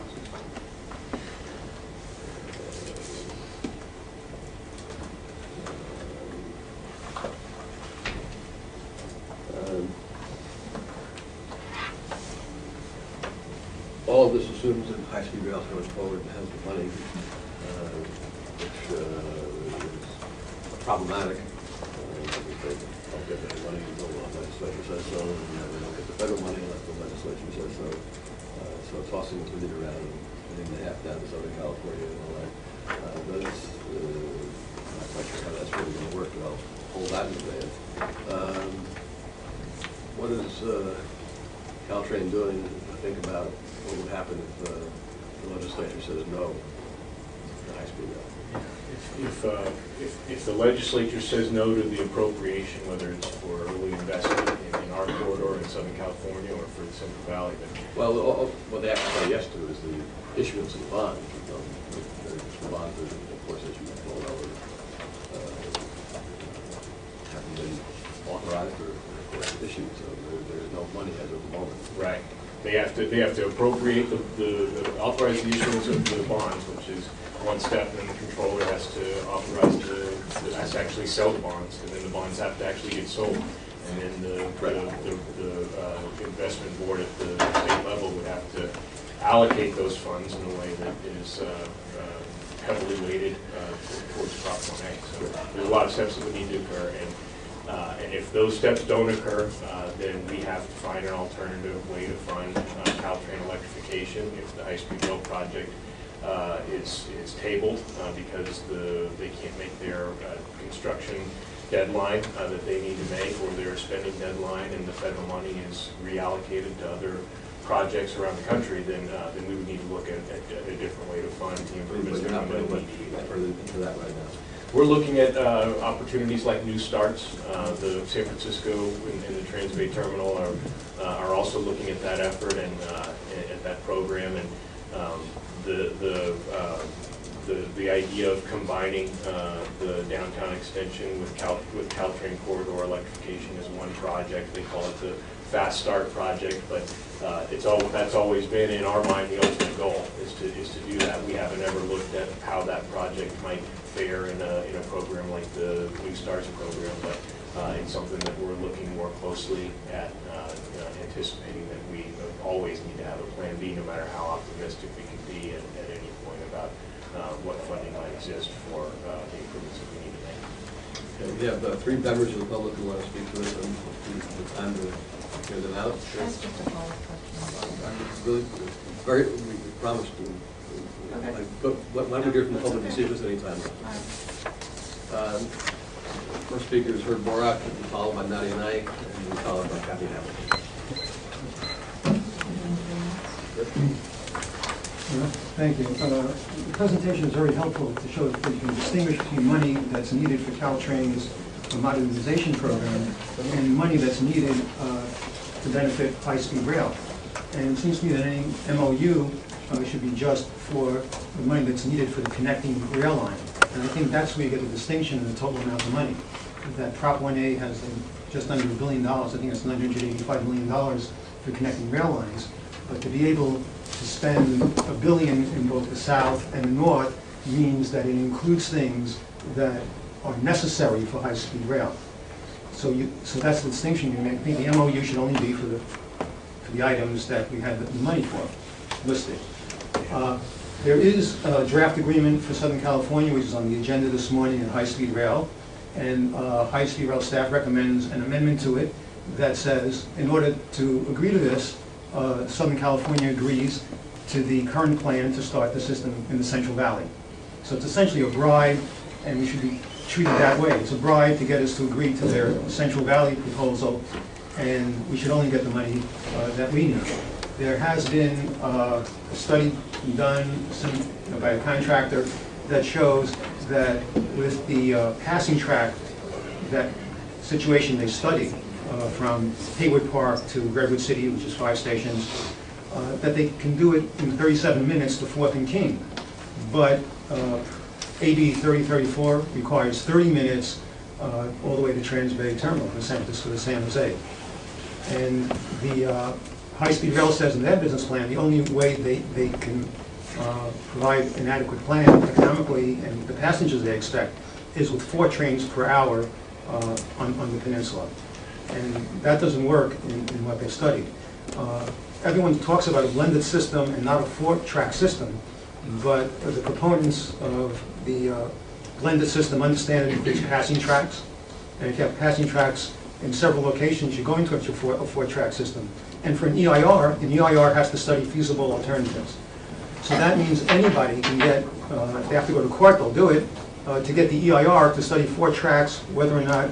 All of this assumes that high-speed rail is going forward and has the money, which is problematic. If they don't get the money until the legislature says so, and they don't get the federal money unless the legislature says so. So tossing the money around and getting the half down to Southern California and all that. I'm not quite sure how that's really going to work, but I'll hold that in advance. What is Caltrain doing to think about what would happen if the legislature says no to high-speed rail? If the legislature says no to the appropriation, whether it's for early investment in our corridor in Southern California or for the Central Valley, then Well, what they have to say yes to is the issuance of the bonds. The bonds are, of course, issued all over, haven't been authorized or, of course, issued, so there is no money as of the moment. right. They have to appropriate authorize the issuance of the bonds, which is one step, and then the controller has to authorize has to actually sell the bonds, and then the bonds have to actually get sold. And then the investment board at the state level would have to allocate those funds in a way that is heavily weighted towards Prop 1A. So there's a lot of steps that would need to occur, and if those steps don't occur, then we have to find an alternative way to fund Caltrain electrification if the high-speed rail project is tabled because they can't make their construction deadline that they need to make, or their spending deadline, and the federal money is reallocated to other projects around the country, then we would need to look at a different way to fund the improvements that we might need to do. Further into that right now. We're looking at opportunities like New Starts. The San Francisco and the Transbay Terminal are also looking at that effort and at that program, and the idea of combining the downtown extension with Caltrain corridor electrification is one project. They call it the Fast Start project, but that's always been in our mind the ultimate goal is to do that. We haven't ever looked at how that project might fare in a program like the New Starts program, but it's something that we're looking more closely at, anticipating that we always need to have a plan B, no matter how optimistic we can be at any point about what funding might exist for the improvements that we need to make. Okay, we have 3 members of the public who want to speak to us, and the time to hear them out. That's just a follow-up question. Really, we promised to. Okay. Why don't we hear from the public and see if there's any time left? First speaker is Herb Borak, followed by Nadia Naik, and followed by Kathy Hamilton. Thank you. The presentation is very helpful to show that you can distinguish between money that's needed for Caltrain's modernization program and money that's needed to benefit high-speed rail. And it seems to me that any MOU should be just for the money that's needed for the connecting rail line. And I think that's where you get the distinction in the total amount of money. That Prop 1A has just under $1 billion. I think it's $985 million for connecting rail lines. But to be able to spend $1 billion in both the south and the north means that it includes things that are necessary for high-speed rail. So that's the distinction you make. I think the MOU should only be for the items that we have the money for listed. There is a draft agreement for Southern California, which is on the agenda this morning in high-speed rail, and high-speed rail staff recommends an amendment to it that says, in order to agree to this, Southern California agrees to the current plan to start the system in the Central Valley. So it's essentially a bribe, and we should be treated that way. It's a bribe to get us to agree to their Central Valley proposal, and we should only get the money that we need. There has been a study done by a contractor that shows that with the passing track that situation they studied, from Haywood Park to Redwood City, which is 5 stations, that they can do it in 37 minutes to 4th and King. But AB 3034 requires 30 minutes all the way to Trans-Bay Terminal from San Francisco to San Jose. And the high-speed rail says in their business plan, the only way they can provide an adequate plan economically and the passengers they expect is with 4 trains per hour on the peninsula. And that doesn't work in what they studied. Everyone talks about a blended system and not a 4-track system, but the proponents of the blended system understand it includes passing tracks. And if you have passing tracks in several locations, you're going to have a 4-track system. And for an EIR has to study feasible alternatives. So that means anybody can get, if they have to go to court, they'll do it, to get the EIR to study 4 tracks, whether or not,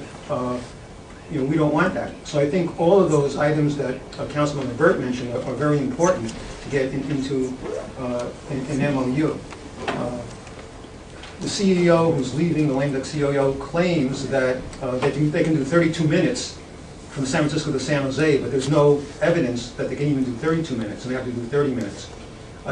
we don't want that. So I think all of those items that Councilman Burt mentioned are very important to get into an MOU. The CEO who's leaving, the lame duck CEO, claims that they can do 32 minutes from San Francisco to San Jose, but there's no evidence that they can even do 32 minutes, and they have to do 30 minutes.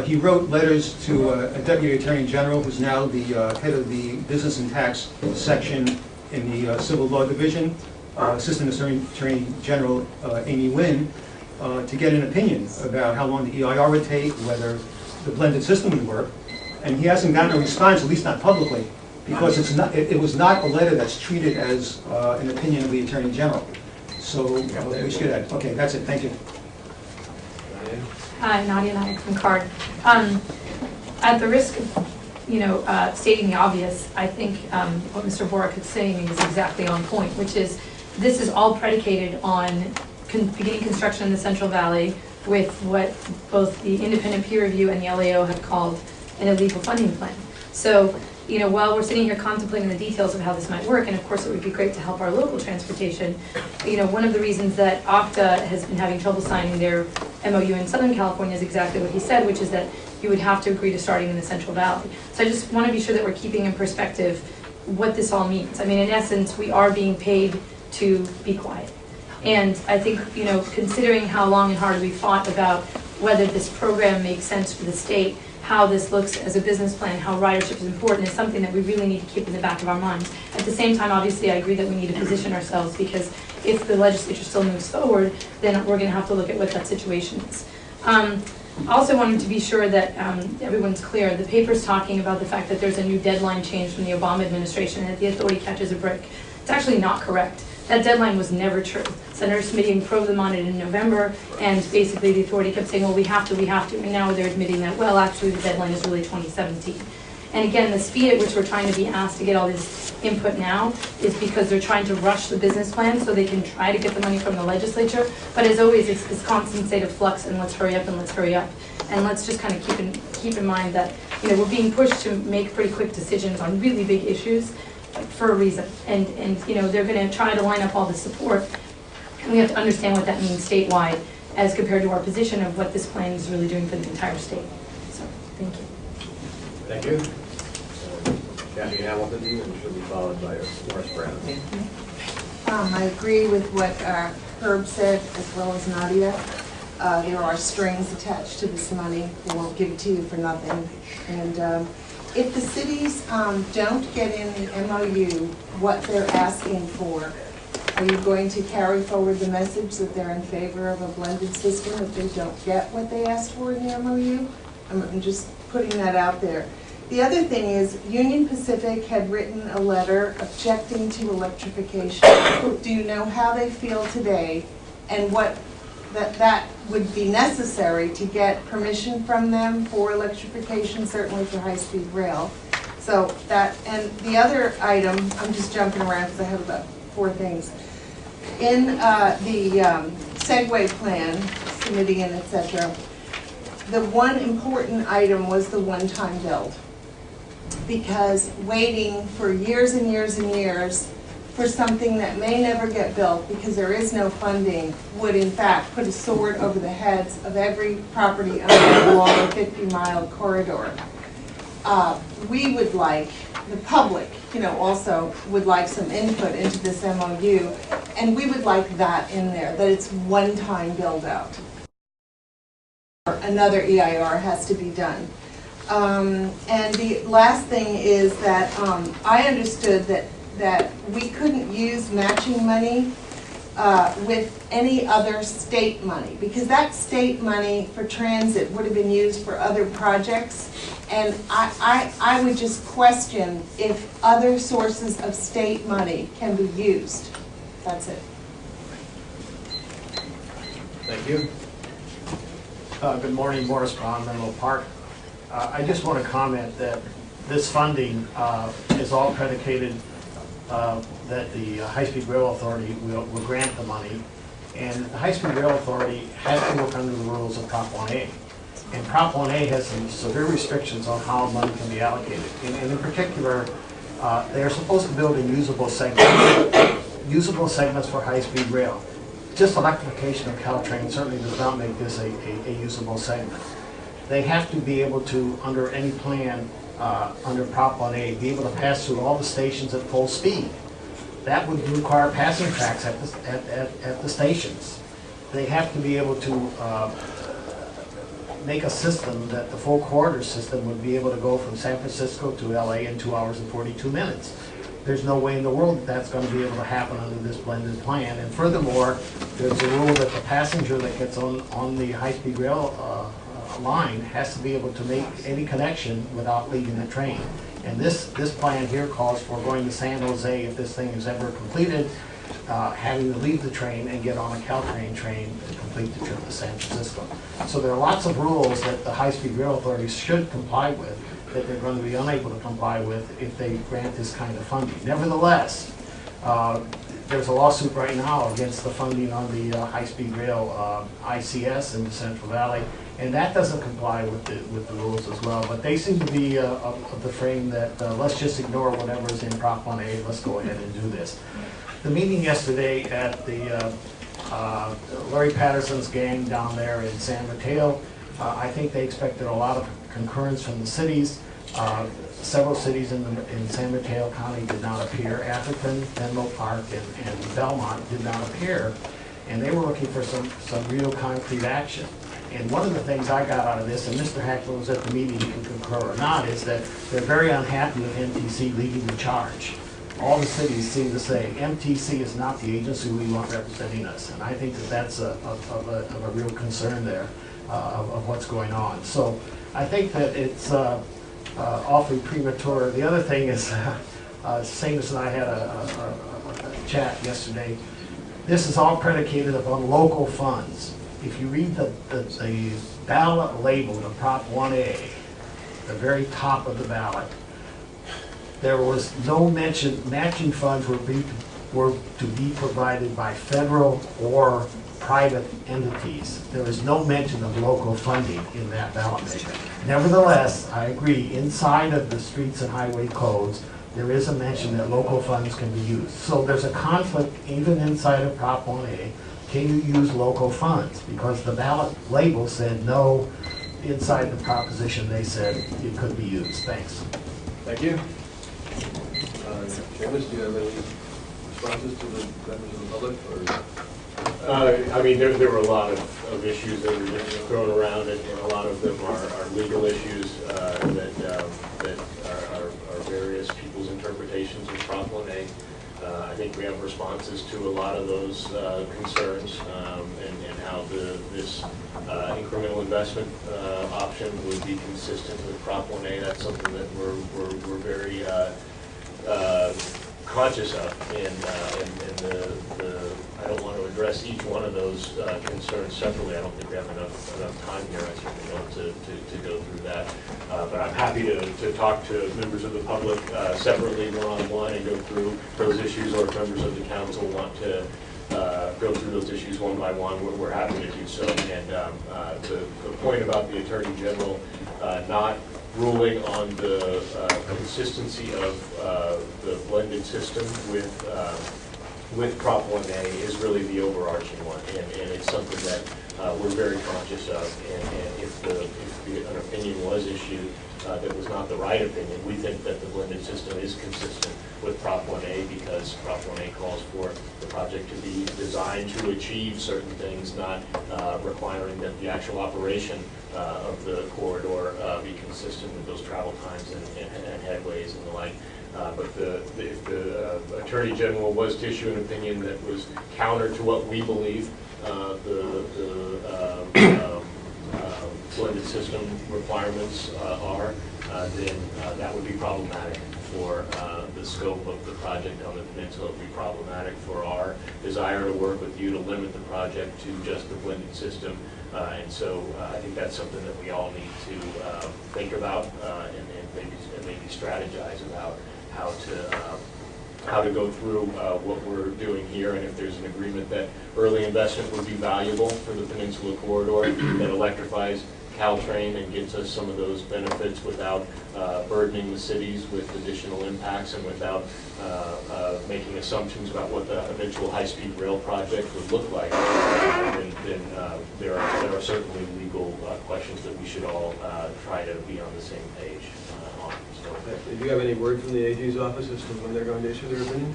He wrote letters to a Deputy Attorney General, who's now the head of the Business and Tax section in the Civil Law Division, Assistant Attorney General Amy Wynn, to get an opinion about how long the EIR would take, whether the blended system would work. And he hasn't gotten a response, at least not publicly, because it was not a letter that's treated as an opinion of the Attorney General. So we should get that. Okay, that's it. Thank you. Hi, Nadia and I from CARD. At the risk of, stating the obvious, I think what Mr. Boric is saying is exactly on point, which is this is all predicated on beginning construction in the Central Valley with what both the independent peer review and the LAO have called an illegal funding plan. So, while we're sitting here contemplating the details of how this might work, and of course it would be great to help our local transportation, one of the reasons that OCTA has been having trouble signing their MOU in Southern California is exactly what he said, which is that you would have to agree to starting in the Central Valley. So I just want to be sure that we're keeping in perspective what this all means. I mean, in essence, we are being paid to be quiet. And I think, considering how long and hard we fought about whether this program makes sense for the state, how this looks as a business plan, how ridership is important, is something that we really need to keep in the back of our minds. At the same time, obviously, I agree that we need to position ourselves, because if the legislature still moves forward, then we're going to have to look at what that situation is. Also wanted to be sure that everyone's clear. The paper's talking about the fact that there's a new deadline change from the Obama administration and that the authority catches a break. It's actually not correct. That deadline was never true. Senator Smitty probed them on it in November, and basically the authority kept saying, well, we have to, and now they're admitting that, well, actually the deadline is really 2017. And again, the speed at which we're trying to be asked to get all this input now is because they're trying to rush the business plan so they can try to get the money from the legislature. But as always, it's this constant state of flux, and let's hurry up and let's hurry up. And let's just kind of keep in mind that we're being pushed to make pretty quick decisions on really big issues for a reason. And they're going to try to line up all the support. And we have to understand what that means statewide as compared to our position of what this plan is really doing for the entire state. So, thank you. Thank you. Kathy Hamilton, and she'll be followed by Morris Brown. I agree with what Herb said, as well as Nadia. There are strings attached to this money. We won't give it to you for nothing. And if the cities don't get in the MOU what they're asking for, are you going to carry forward the message that they're in favor of a blended system if they don't get what they asked for in the MOU? I'm just putting that out there. The other thing is, Union Pacific had written a letter objecting to electrification. Do you know how they feel today, and what that would be necessary to get permission from them for electrification, certainly for high-speed rail? So that, and the other item, I'm just jumping around because I have about 4 things. In the Segway plan, submitting in, etc., the one important item was the one-time build. Because waiting for years and years and years for something that may never get built because there is no funding would in fact put a sword over the heads of every property owner along a 50-mile corridor. We would like the public, also would like some input into this MOU, and we would like that in there, that it's one-time build out. Another EIR has to be done. And the last thing is that I understood that we couldn't use matching money with any other state money, because that state money for transit would have been used for other projects, and I would just question if other sources of state money can be used. That's it. Thank you. Good morning, Morris Braun, Menlo Park. I just want to comment that this funding is all predicated that the High-Speed Rail Authority will grant the money. And the High-Speed Rail Authority has to work under the rules of Prop 1A. And Prop 1A has some severe restrictions on how money can be allocated. And in particular, they're supposed to build in usable segments for high-speed rail. Just electrification of Caltrain certainly does not make this a usable segment. They have to be able to, under any plan, under Prop 1A, be able to pass through all the stations at full speed. That would require passing tracks at the stations. They have to be able to make a system that the full corridor system would be able to go from San Francisco to LA in 2 hours and 42 minutes. There's no way in the world that that's going to be able to happen under this blended plan. And furthermore, there's a rule that the passenger that gets on the high-speed rail line has to be able to make any connection without leaving the train. And this plan here calls for going to San Jose, if this thing is ever completed, having to leave the train and get on a Caltrain train to complete the trip to San Francisco. So there are lots of rules that the high-speed rail authorities should comply with that they're going to be unable to comply with if they grant this kind of funding. Nevertheless, there's a lawsuit right now against the funding on the high-speed rail ICS in the Central Valley, and that doesn't comply with the rules as well. But they seem to be of the frame that let's just ignore whatever's in Prop 1A, let's go ahead and do this. The meeting yesterday at the Larry Patterson's gang down there in San Mateo, I think they expected a lot of concurrence from the cities. Several cities in San Mateo County did not appear. Atherton, Menlo Park, and Belmont did not appear. And they were looking for some real concrete action. And one of the things I got out of this, and Mr. Hackler was at the meeting, you can concur or not, is that they're very unhappy with MTC leading the charge. All the cities seem to say, MTC is not the agency we want representing us. And I think that that's of a real concern there of what's going on. So I think that it's awfully premature. The other thing is, Seamus and I had a chat yesterday. This is all predicated upon local funds. If you read the ballot label to Prop 1A, the very top of the ballot, there was no mention, matching funds were to be provided by federal or private entities. There is no mention of local funding in that ballot measure. Nevertheless, I agree, inside of the streets and highway codes, there is a mention that local funds can be used. So there's a conflict even inside of Prop 1A. Can you use local funds? Because the ballot label said no. Inside the proposition, they said it could be used. Thanks. Thank you. Seamus, do you have any responses to the members of the public? Or? I mean, there were a lot of issues that were thrown around, and a lot of them are legal issues that are various people's interpretations of Prop 1A. I think we have responses to a lot of those concerns and how this incremental investment option would be consistent with Prop 1A. That's something that we're very conscious of, and I don't want to address each one of those concerns separately. I don't think we have enough time here. I certainly don't to go through that. But I'm happy to talk to members of the public separately, one-on-one, and go through those issues, or if members of the council want to go through those issues one by one, we're happy to do so. And the point about the Attorney General not ruling on the consistency of the blended system with with Prop 1A is really the overarching one, and it's something that we're very conscious of, and if an opinion was issued that was not the right opinion, we think that the blended system is consistent with Prop 1A, because Prop 1A calls for the project to be designed to achieve certain things, not requiring that the actual operation of the corridor be consistent with those travel times and headways and the like. But if the Attorney General was to issue an opinion that was counter to what we believe the blended system requirements are, then that would be problematic for the scope of the project on the peninsula. It would be problematic for our desire to work with you to limit the project to just the blended system. And so I think that's something that we all need to think about and maybe strategize about how to go through what we're doing here, and if there's an agreement that early investment would be valuable for the Peninsula Corridor that electrifies Caltrain and gets us some of those benefits without burdening the cities with additional impacts and without making assumptions about what the eventual high-speed rail project would look like, then there are certainly legal questions that we should all try to be on the same page on. So, do you have any word from the AG's office as to when they're going to issue their opinion?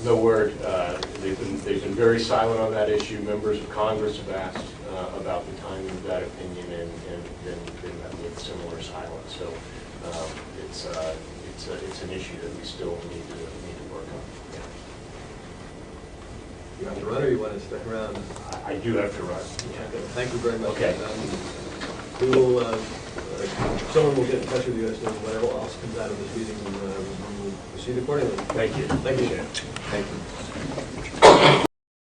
No word. They've been very silent on that issue. Members of Congress have asked about the timing of that opinion and been met with similar silence. So it's an issue that we still need to work on. Yeah. You have to run, or you want to stick around? I do have to run. Yeah. Okay. Thank you very much. Okay. We will. Someone will get in touch with you as to whatever else comes out of this meeting, and we will proceed accordingly. Thank you. Thank you. Thank you.